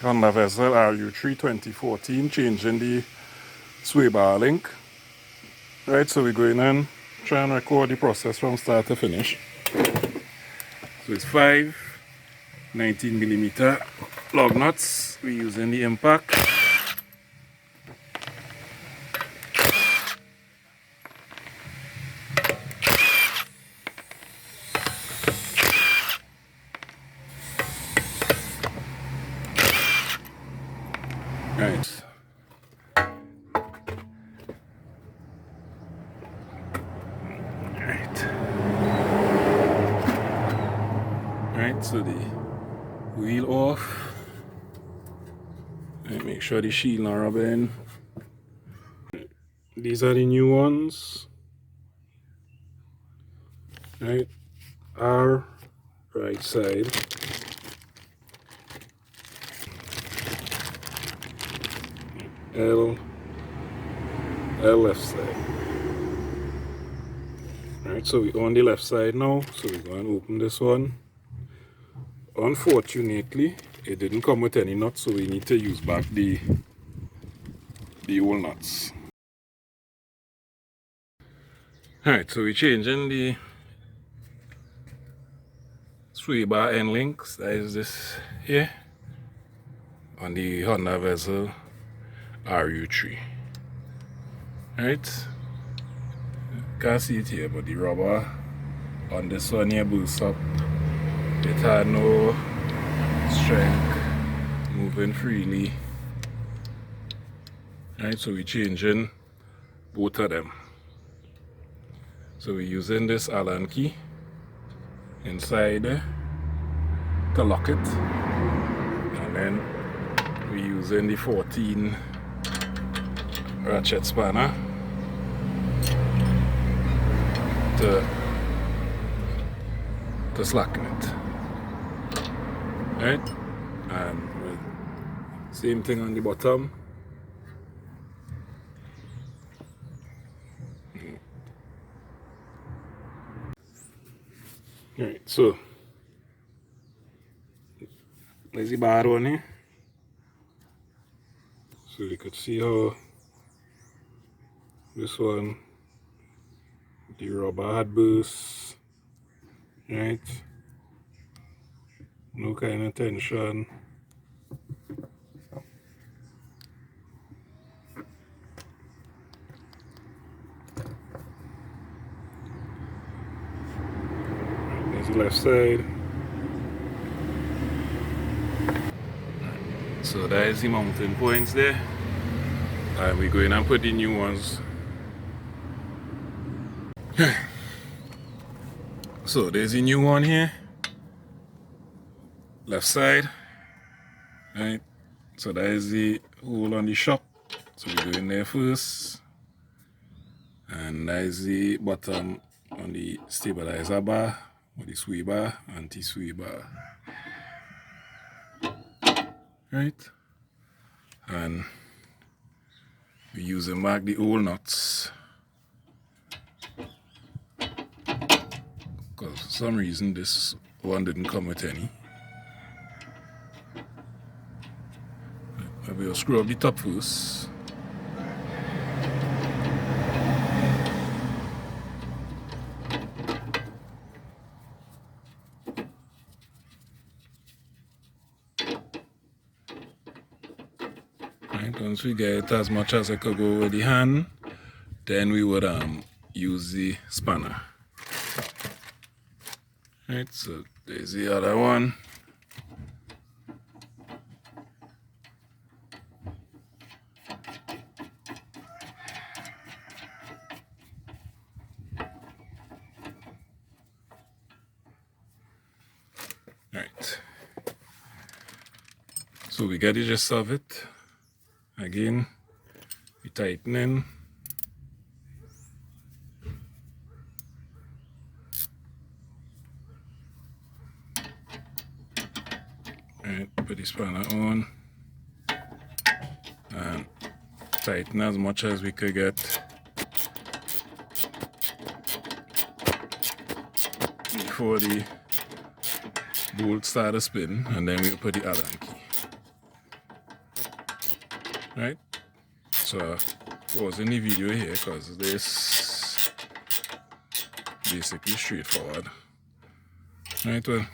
Honda Vezel RU3 2014, changing the sway bar link. Right, so we're going in, try and record the process from start to finish. So it's 5 19mm lug nuts. We're using the impact. Right. Right, so the wheel off. Right, make sure the shield not rub in. These are the new ones. Right, R right side. L left side. Right, so we're on the left side now, so we're going to open this one. Unfortunately, it didn't come with any nuts, so we need to use back the old nuts. Alright, so we're changing the sway bar end links. That is this here on the Honda Vezel RU3. Right, can't see it here, but the rubber on this one here boosts up. It had no strength, moving freely. Right, so we're changing both of them. So we're using this Allen key inside there to lock it, and then we're using the 14 ratchet spanner to slacken it. Right, and same thing on the bottom. Right, so there's the bar on here. So you could see how this one, the rubber had burst. Right, no kind of tension. There's the left side. So that is the mounting points there, and we're going and put the new ones. So there's the new one here, left side. Right, so that is the hole on the shock, so we go in there first, and that is the bottom on the stabilizer bar, or the sway bar, anti-sway bar. Right, and we're using back the old nuts, because for some reason this one didn't come with any. I will screw up the top first. Right, once we get as much as I could go with the hand, then we would use the spanner. Right, so there's the other one. Right, so we get the gist of it. Again, we tightening. Right, put the spanner on and tighten as much as we could get before the bolt start to spin, and then we'll put the Allen key. Right? So pausing the video here because this basically straightforward. Right, well,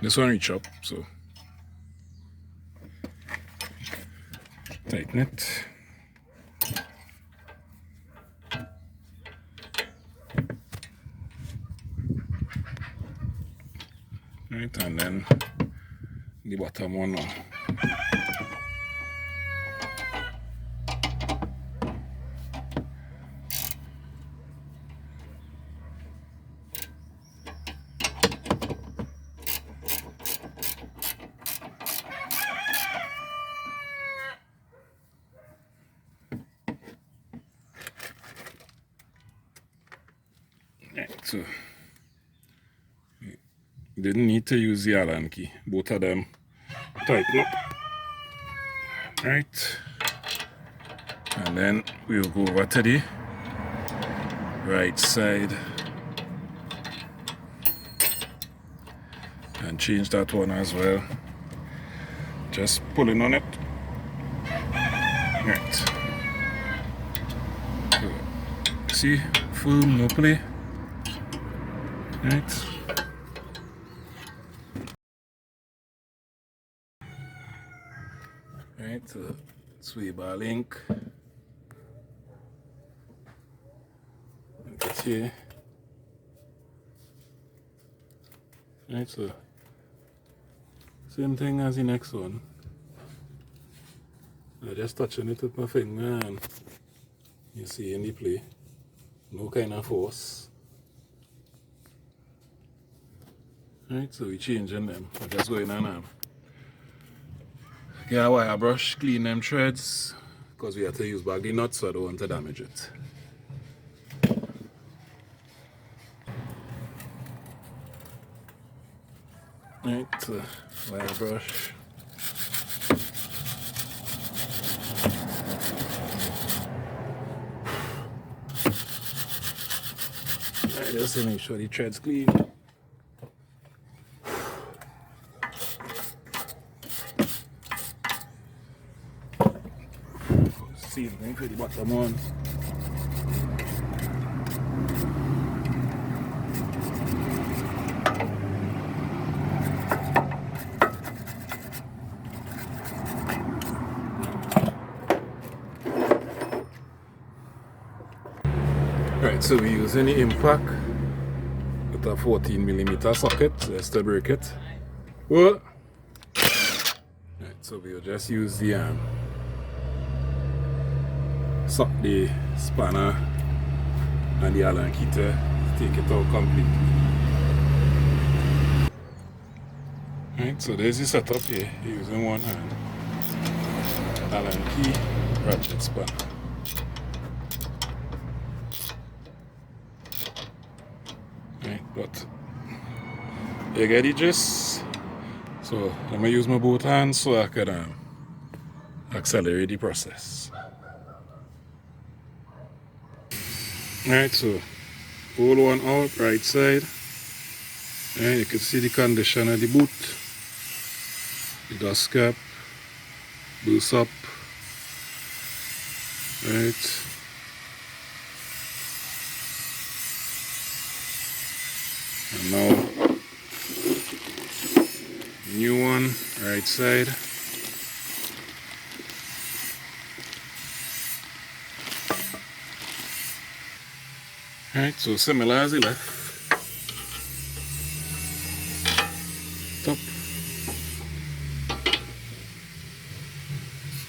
this one reach up, so tighten it. Right, and then the bottom one now. Right, so you didn't need to use the Allen key. Both of them tighten up. Right, and then we'll go over to the right side and change that one as well. Just pulling on it. Right. So, see, firm, no play. Right. Right, so sway bar link. Get here. Right, so same thing as the next one. I'm just touching it with my finger and you see in the play. No kind of force. Right, so we're changing them. We're just going on and get a wire brush, clean them threads because we have to use back the nuts so I don't want to damage it. Right, so wire brush. Right, just to make sure the thread's clean. Same thing for the bottom one. Right, so we're using the impact with a 14mm socket, just to break it. What? Right, so we'll just use the suck the spanner and the Allen key to take it out completely. Right, so there's the setup here, using one hand. Allen key, ratchet spanner. Right, but you get the gist. So I'm gonna use my both hands so I can accelerate the process. Alright, so hold one out, right side. And you can see the condition of the boot. The dust cap boost up. Right. And now new one, right side. Alright, so similar as the left. Top.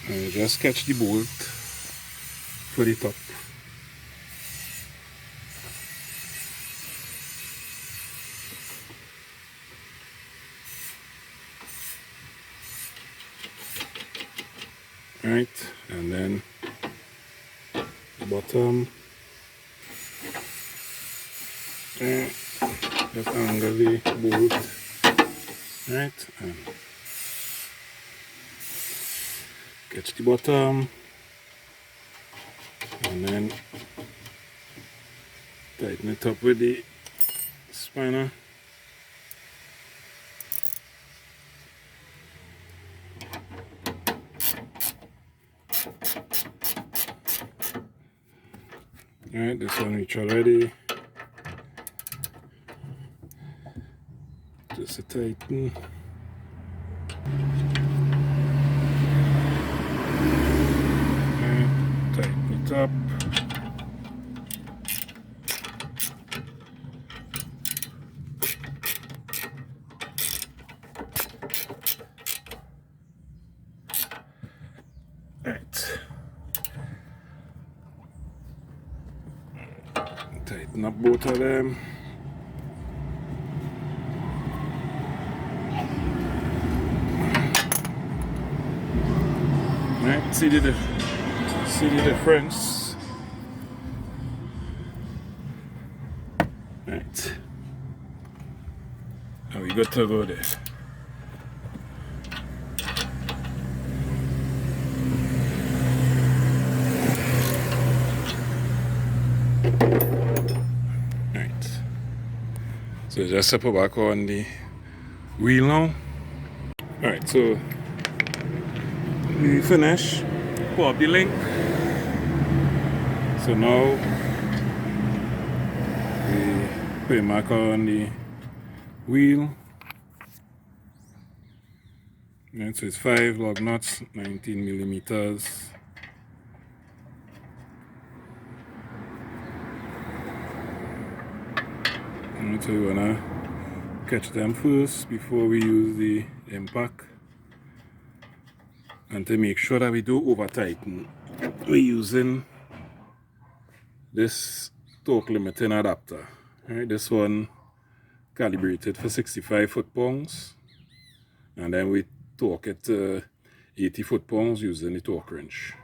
And you just catch the bolt for the top. Right, and then the bottom. And just angle the bolt. Right, and catch the bottom, and then tighten it up with the spanner. Alright, this one reach already. Just a tighten. And tighten it up. Right. Tighten up both of them. Right, see the difference. Right. Now we got to go there. Right. So just put back on the wheel now. Alright, so we finish. Pull up the link. So now we put it back on the wheel. Right, so it's 5 lug nuts, 19 millimeters. Right, so we wanna catch them first before we use the impact. And to make sure that we don't over tighten, we're using this torque limiting adapter. Right, this one calibrated for 65 foot-pounds, and then we torque it to 80 foot-pounds using the torque wrench.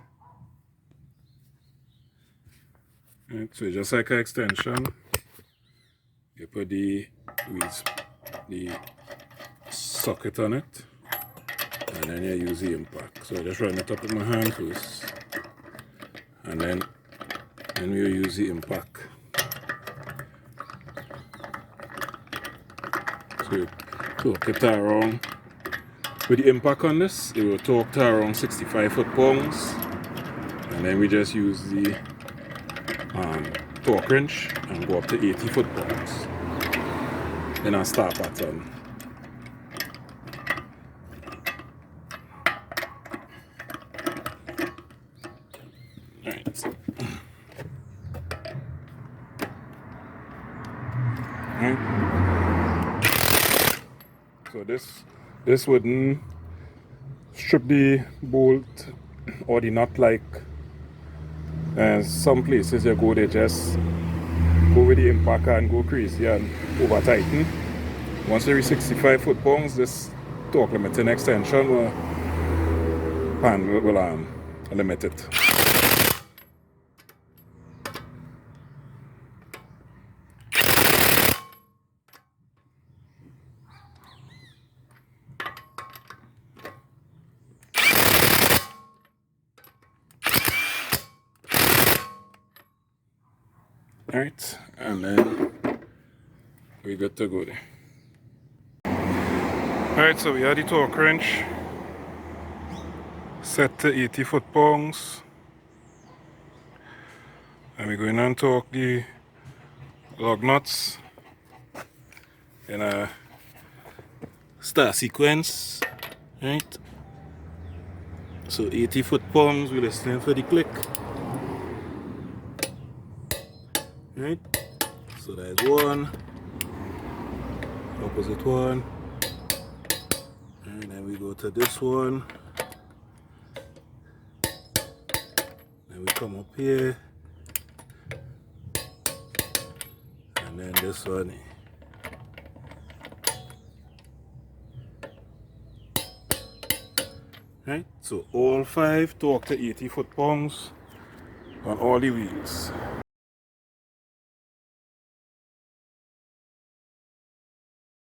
Right, so just like an extension, you put the socket on it, and then you use the impact. So I just run it up with my hand first, and then we use the impact. So you torque it around. With the impact on this, it will torque to around 65 foot-pounds, and then we just use the torque wrench and go up to 80 foot-pounds in a star pattern. Right. So this wouldn't strip the bolt or the nut like some places you go, they just go with the impact and go crazy and over tighten. Once every 65 foot-pounds, this torque limiting extension will limit it. Alright, and then we good to go there. Alright, so we have the torque wrench set to 80 foot-pounds, and we're going to torque the lug nuts in a star sequence. Right, so 80 foot-pounds, we're listening for the click. Right, so there's one, opposite one, and then we go to this one, then we come up here, and then this one. Right, so all 5 torque to 80 foot-pounds on all the wheels.